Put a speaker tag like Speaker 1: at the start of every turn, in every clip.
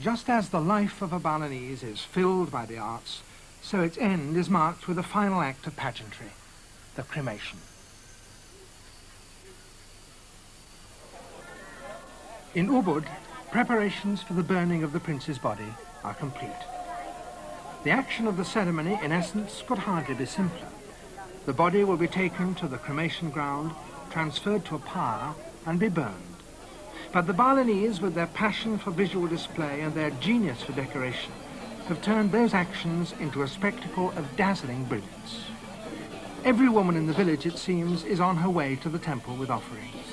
Speaker 1: Just as the life of a Balinese is filled by the arts, so its end is marked with a final act of pageantry, the cremation. In Ubud, preparations for the burning of the prince's body are complete. The action of the ceremony, in essence, could hardly be simpler. The body will be taken to the cremation ground, transferred to a pyre, and be burned. But the Balinese, with their passion for visual display and their genius for decoration, have turned those actions into a spectacle of dazzling brilliance. Every woman in the village, it seems, is on her way to the temple with offerings.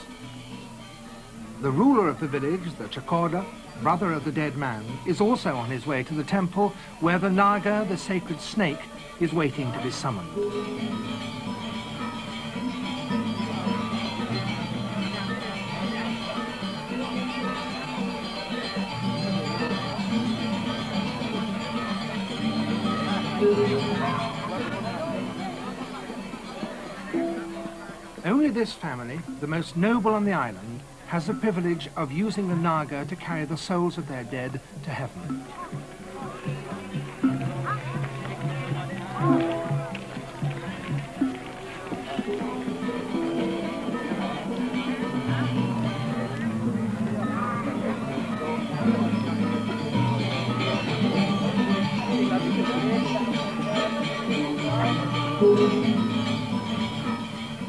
Speaker 1: The ruler of the village, the Chakoda, brother of the dead man, is also on his way to the temple where the Naga, the sacred snake, is waiting to be summoned. Only this family, the most noble on the island, has the privilege of using the Naga to carry the souls of their dead to heaven.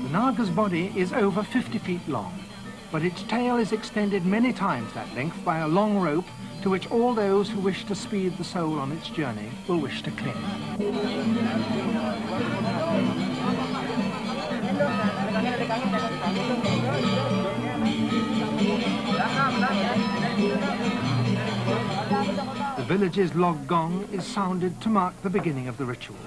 Speaker 1: The Naga's body is over 50 feet long, but its tail is extended many times that length by a long rope to which all those who wish to speed the soul on its journey will wish to cling. The village's log gong is sounded to mark the beginning of the rituals.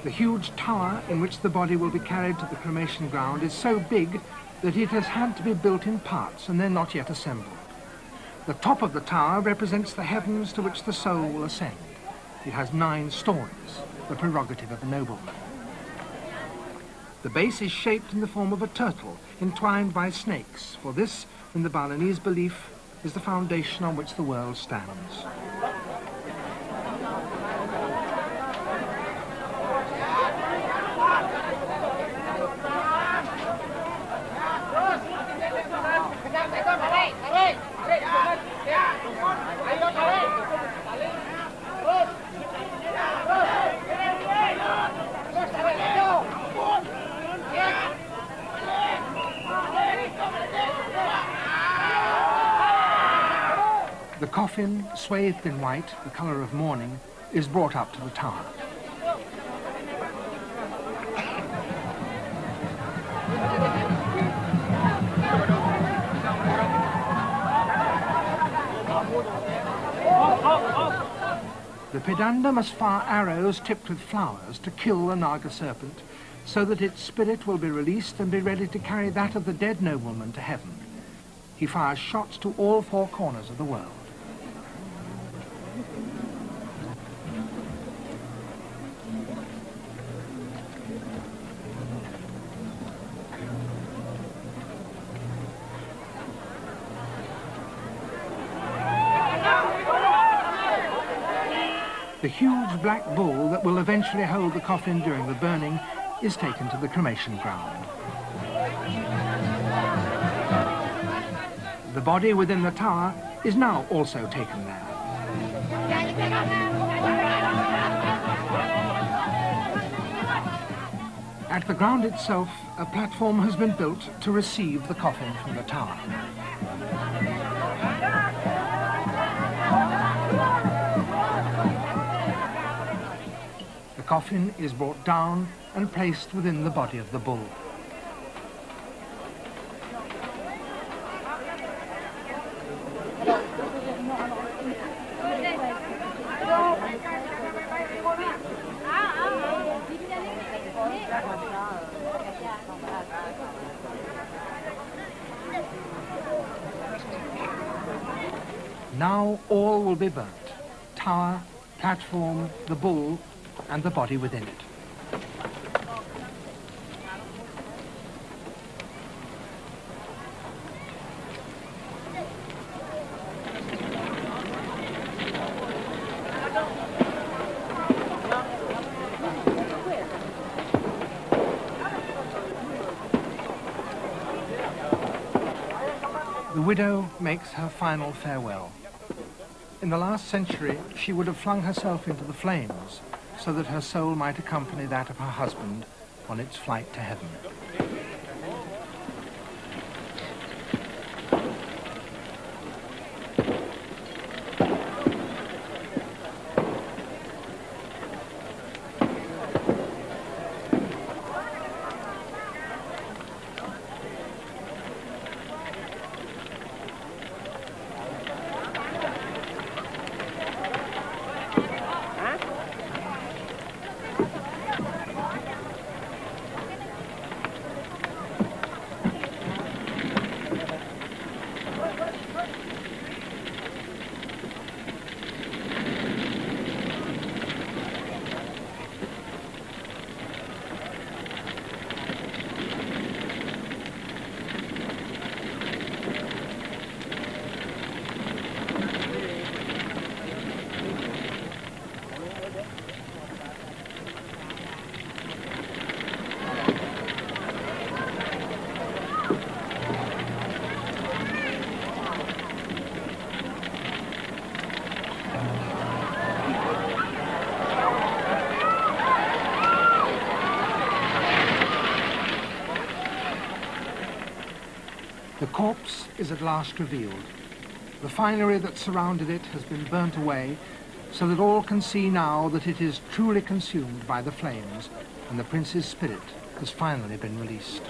Speaker 1: The huge tower in which the body will be carried to the cremation ground is so big that it has had to be built in parts and they're not yet assembled. The top of the tower represents the heavens to which the soul will ascend. It has 9 stories, the prerogative of a nobleman. The base is shaped in the form of a turtle, entwined by snakes, for this, in the Balinese belief, is the foundation on which the world stands. The coffin, swathed in white, the colour of mourning, is brought up to the tower. The Pedanda must fire arrows tipped with flowers to kill the Naga serpent, so that its spirit will be released and be ready to carry that of the dead nobleman to heaven. He fires shots to all 4 corners of the world. The huge black bull that will eventually hold the coffin during the burning is taken to the cremation ground. The body within the tower is now also taken there. At the ground itself, a platform has been built to receive the coffin from the tower. The coffin is brought down and placed within the body of the bull. Now all will be burnt. Tower, platform, the bull, and the body within it. widow makes her final farewell. In the last century, she would have flung herself into the flames so that her soul might accompany that of her husband on its flight to heaven. The corpse is at last revealed. The finery that surrounded it has been burnt away, so that all can see now that it is truly consumed by the flames, and the prince's spirit has finally been released.